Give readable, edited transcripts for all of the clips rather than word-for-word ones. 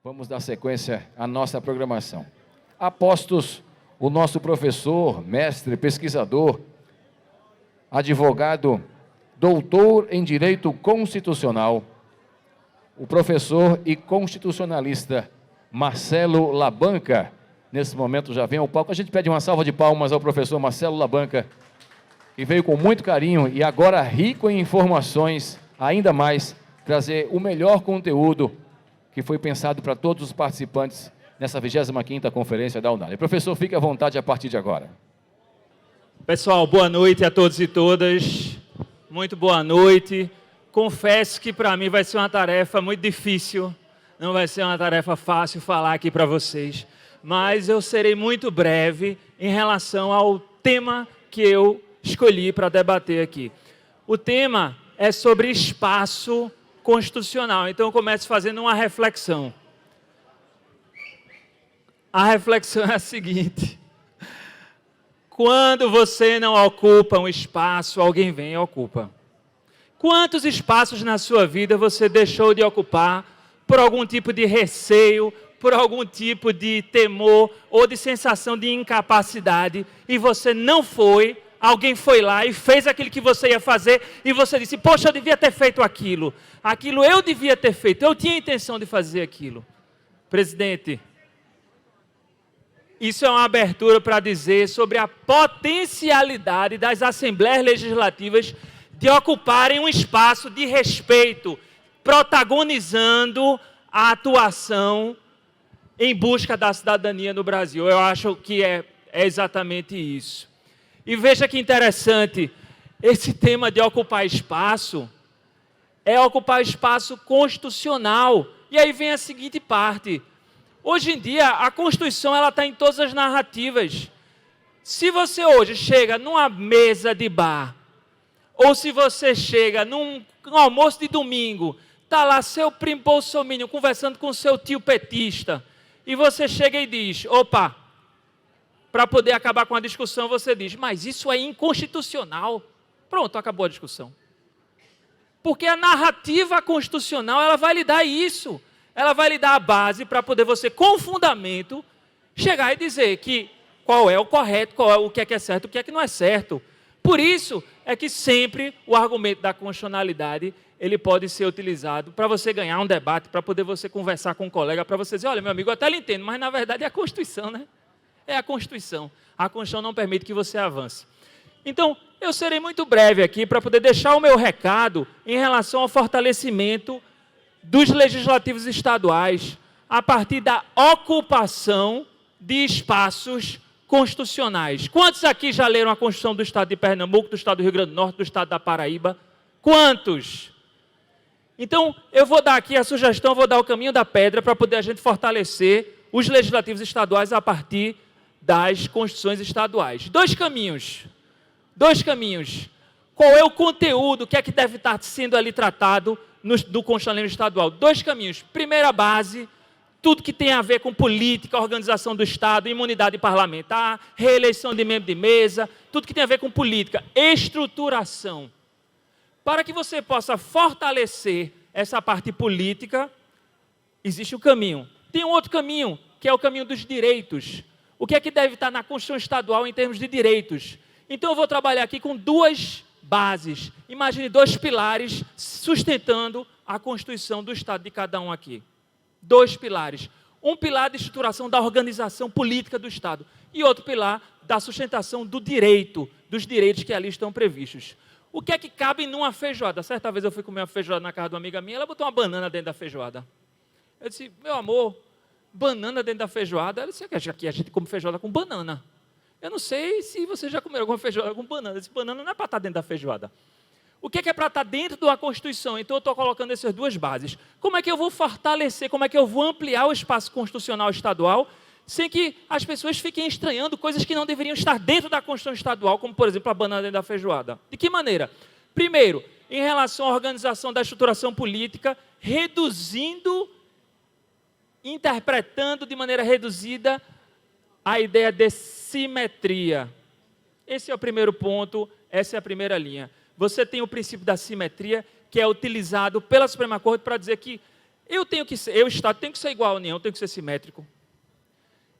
Vamos dar sequência à nossa programação. Apostos, o nosso professor, mestre, pesquisador, advogado, doutor em Direito Constitucional, o professor e constitucionalista Marcelo Labanca, nesse momento já vem ao palco. A gente pede uma salva de palmas ao professor Marcelo Labanca, que veio com muito carinho e agora rico em informações, ainda mais, trazer o melhor conteúdo que foi pensado para todos os participantes nessa 25ª Conferência da Unale. Professor, fique à vontade a partir de agora. Pessoal, boa noite a todos e todas. Muito boa noite. Confesso que para mim vai ser uma tarefa muito difícil, não vai ser uma tarefa fácil falar aqui para vocês, mas eu serei muito breve em relação ao tema que eu escolhi para debater aqui. O tema é sobre espaço constitucional, então eu começo fazendo uma reflexão. A reflexão é a seguinte: quando você não ocupa um espaço, alguém vem e ocupa. Quantos espaços na sua vida você deixou de ocupar por algum tipo de receio, por algum tipo de temor ou de sensação de incapacidade e você não foi, alguém foi lá e fez aquilo que você ia fazer e você disse, poxa, eu devia ter feito aquilo. Aquilo eu devia ter feito, eu tinha a intenção de fazer aquilo. Presidente, isso é uma abertura para dizer sobre a potencialidade das Assembleias Legislativas de ocuparem um espaço de respeito, protagonizando a atuação em busca da cidadania no Brasil. Eu acho que é exatamente isso. E veja que interessante, esse tema de ocupar espaço é ocupar espaço constitucional. E aí vem a seguinte parte. Hoje em dia, a Constituição está em todas as narrativas. Se você hoje chega numa mesa de bar, ou se você chega num almoço de domingo, está lá seu primo bolsominion conversando com seu tio petista, e você chega e diz, opa, para poder acabar com a discussão, você diz, mas isso é inconstitucional. Pronto, acabou a discussão. Porque a narrativa constitucional, ela vai lhe dar isso. Ela vai lhe dar a base para poder você, com fundamento, chegar e dizer que qual é o correto, qual é o que é certo, o que é que não é certo. Por isso é que sempre o argumento da constitucionalidade, ele pode ser utilizado para você ganhar um debate, para poder você conversar com um colega, para você dizer, olha, meu amigo, eu até lhe entendo, mas na verdade é a Constituição, né? É a Constituição. A Constituição não permite que você avance. Então, eu serei muito breve aqui para poder deixar o meu recado em relação ao fortalecimento dos legislativos estaduais a partir da ocupação de espaços constitucionais. Quantos aqui já leram a Constituição do Estado de Pernambuco, do Estado do Rio Grande do Norte, do Estado da Paraíba? Quantos? Então, eu vou dar aqui a sugestão, vou dar o caminho da pedra para poder a gente fortalecer os legislativos estaduais a partir das constituições estaduais. Dois caminhos. Qual é o conteúdo, o que é que deve estar sendo ali tratado do constitucionalismo estadual? Dois caminhos. Primeira base, tudo que tem a ver com política, organização do Estado, imunidade parlamentar, reeleição de membro de mesa, tudo que tem a ver com política, estruturação. Para que você possa fortalecer essa parte política, existe um caminho. Tem um outro caminho, que é o caminho dos direitos. O que é que deve estar na Constituição Estadual em termos de direitos? Então eu vou trabalhar aqui com duas bases. Imagine dois pilares sustentando a Constituição do Estado de cada um aqui. Dois pilares. Um pilar de estruturação da organização política do Estado e outro pilar da sustentação do direito, dos direitos que ali estão previstos. O que é que cabe numa feijoada? Certa vez eu fui comer uma feijoada na casa de uma amiga minha, ela botou uma banana dentro da feijoada. Eu disse, meu amor, banana dentro da feijoada? Ela disse, aqui a gente come feijoada com banana. Eu não sei se você já comeu alguma feijoada com banana. Esse banana não é para estar dentro da feijoada. O que é para estar dentro da Constituição? Então eu estou colocando essas duas bases. Como é que eu vou fortalecer, como é que eu vou ampliar o espaço constitucional estadual, sem que as pessoas fiquem estranhando coisas que não deveriam estar dentro da Constituição estadual, como, por exemplo, a banana dentro da feijoada? De que maneira? Primeiro, em relação à organização da estruturação política, reduzindo, interpretando de maneira reduzida a ideia de simetria. Esse é o primeiro ponto, essa é a primeira linha. Você tem o princípio da simetria, que é utilizado pela Suprema Corte para dizer que o Estado tem que ser igual à União, tem que ser simétrico.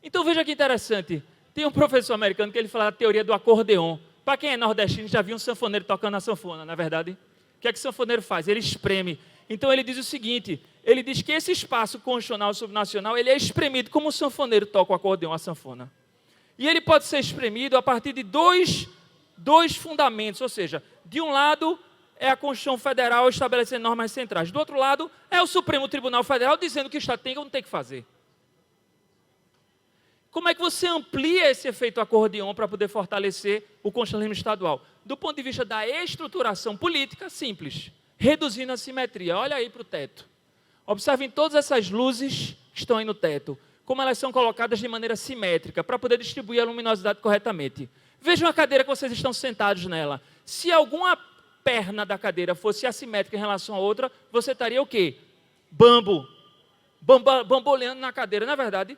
Então veja que interessante, tem um professor americano que ele fala da teoria do acordeon. Para quem é nordestino já viu um sanfoneiro tocando a sanfona, não é verdade? O que é que o sanfoneiro faz? Ele espreme. Então ele diz o seguinte, ele diz que esse espaço constitucional subnacional, ele é espremido como o sanfoneiro toca o acordeon, a sanfona. E ele pode ser espremido a partir de dois fundamentos, ou seja, de um lado é a Constituição Federal estabelecendo normas centrais, do outro lado é o Supremo Tribunal Federal dizendo que o Estado tem ou não tem que fazer. Como é que você amplia esse efeito acordeon para poder fortalecer o constitucionalismo estadual? Do ponto de vista da estruturação política, simples, reduzindo a simetria. Olha aí para o teto. Observem todas essas luzes que estão aí no teto, como elas são colocadas de maneira simétrica, para poder distribuir a luminosidade corretamente. Vejam a cadeira que vocês estão sentados nela. Se alguma perna da cadeira fosse assimétrica em relação à outra, você estaria o quê? Bamboleando na cadeira, não é verdade?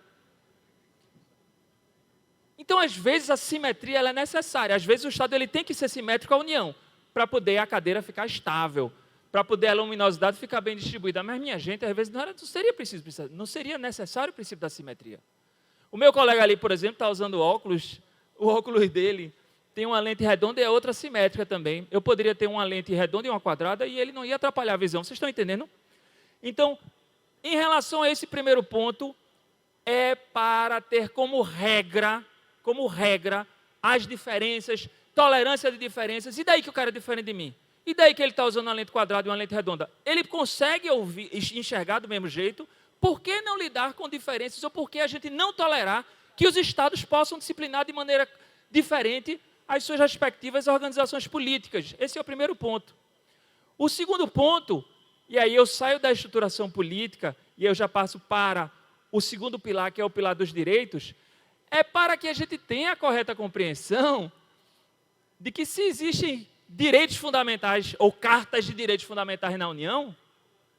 Então, às vezes, a simetria ela é necessária. Às vezes, o Estado ele tem que ser simétrico à União, para poder a cadeira ficar estável, para poder a luminosidade ficar bem distribuída. Mas, minha gente, às vezes não seria necessário o princípio da simetria. O meu colega ali, por exemplo, está usando óculos, o óculos dele tem uma lente redonda e a outra simétrica também. Eu poderia ter uma lente redonda e uma quadrada e ele não ia atrapalhar a visão. Vocês estão entendendo? Então, em relação a esse primeiro ponto, é para ter como regra, as diferenças, tolerância de diferenças. E daí que o cara é diferente de mim? E daí que ele está usando uma lente quadrada e uma lente redonda? Ele consegue enxergar do mesmo jeito? Por que não lidar com diferenças? Ou por que a gente não tolerar que os estados possam disciplinar de maneira diferente as suas respectivas organizações políticas? Esse é o primeiro ponto. O segundo ponto, e aí eu saio da estruturação política e eu já passo para o segundo pilar, que é o pilar dos direitos, é para que a gente tenha a correta compreensão de que se existem direitos fundamentais ou cartas de direitos fundamentais na União,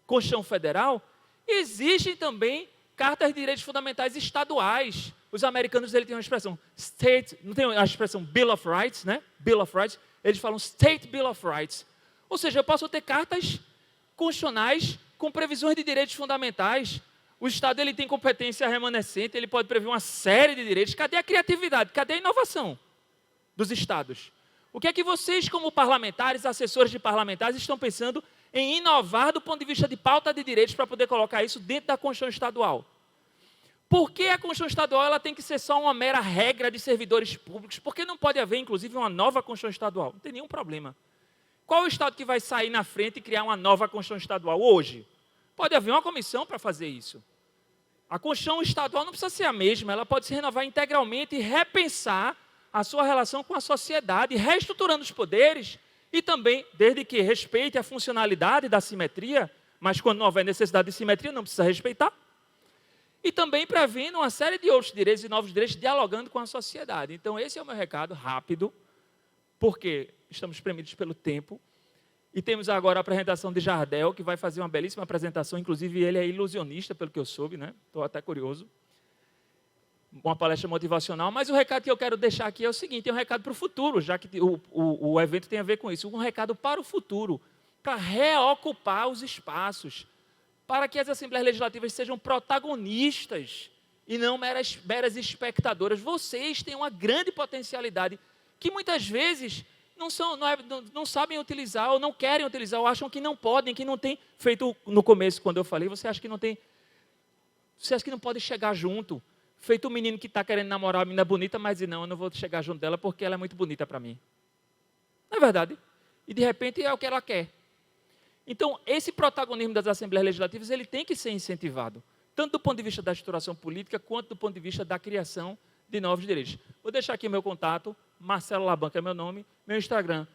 Constituição Federal, existem também cartas de direitos fundamentais estaduais. Os americanos têm uma expressão state, não tem a expressão Bill of Rights, né? Bill of Rights, eles falam State Bill of Rights. Ou seja, eu posso ter cartas constitucionais com previsões de direitos fundamentais. O Estado ele tem competência remanescente, ele pode prever uma série de direitos. Cadê a criatividade? Cadê a inovação dos Estados? O que é que vocês, como parlamentares, assessores de parlamentares, estão pensando em inovar do ponto de vista de pauta de direitos para poder colocar isso dentro da Constituição Estadual? Por que a Constituição Estadual ela tem que ser só uma mera regra de servidores públicos? Por que não pode haver, inclusive, uma nova Constituição Estadual? Não tem nenhum problema. Qual é o Estado que vai sair na frente e criar uma nova Constituição Estadual hoje? Pode haver uma comissão para fazer isso. A Constituição Estadual não precisa ser a mesma, ela pode se renovar integralmente e repensar a sua relação com a sociedade, reestruturando os poderes e também, desde que respeite a funcionalidade da simetria, mas quando não houver necessidade de simetria, não precisa respeitar. E também prevendo uma série de outros direitos e novos direitos, dialogando com a sociedade. Então, esse é o meu recado, rápido, porque estamos premidos pelo tempo. E temos agora a apresentação de Jardel, que vai fazer uma belíssima apresentação, inclusive ele é ilusionista, pelo que eu soube, né? Estou até curioso. Uma palestra motivacional, mas o recado que eu quero deixar aqui é o seguinte, é um recado para o futuro, já que o evento tem a ver com isso, um recado para o futuro, para reocupar os espaços, para que as Assembleias Legislativas sejam protagonistas e não meras espectadoras. Vocês têm uma grande potencialidade que muitas vezes não sabem utilizar, ou não querem utilizar, ou acham que não podem, que não tem, feito no começo, quando eu falei, você acha que não tem, você acha que não pode chegar junto, feito o menino que está querendo namorar a menina bonita, mas não, eu não vou chegar junto dela porque ela é muito bonita para mim. Não é verdade? E de repente é o que ela quer. Então, esse protagonismo das Assembleias Legislativas, ele tem que ser incentivado, tanto do ponto de vista da estruturação política, quanto do ponto de vista da criação de novos direitos. Vou deixar aqui meu contato, Marcelo Labanca é meu nome, meu Instagram,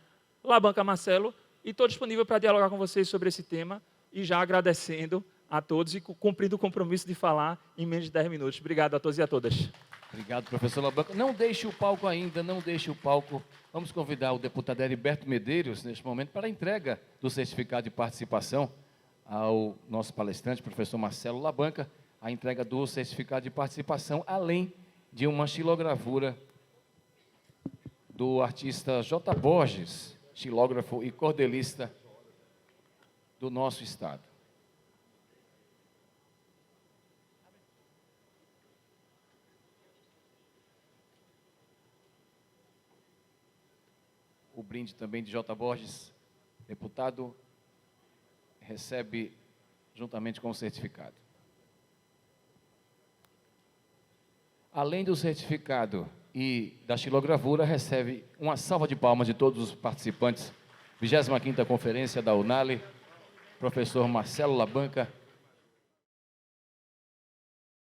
Labanca Marcelo, e estou disponível para dialogar com vocês sobre esse tema, e já agradecendo a todos e cumprindo o compromisso de falar em menos de 10 minutos. Obrigado a todos e a todas. Obrigado, professor Labanca. Não deixe o palco ainda, não deixe o palco. Vamos convidar o deputado Heriberto Medeiros, neste momento, para a entrega do certificado de participação ao nosso palestrante, professor Marcelo Labanca, a entrega do certificado de participação, além de uma xilogravura do artista J. Borges, xilógrafo e cordelista do nosso estado. o brinde também de J. Borges, deputado, recebe juntamente com o certificado. Além do certificado e da xilogravura, recebe uma salva de palmas de todos os participantes. 25ª Conferência da UNALE, professor Marcelo Labanca,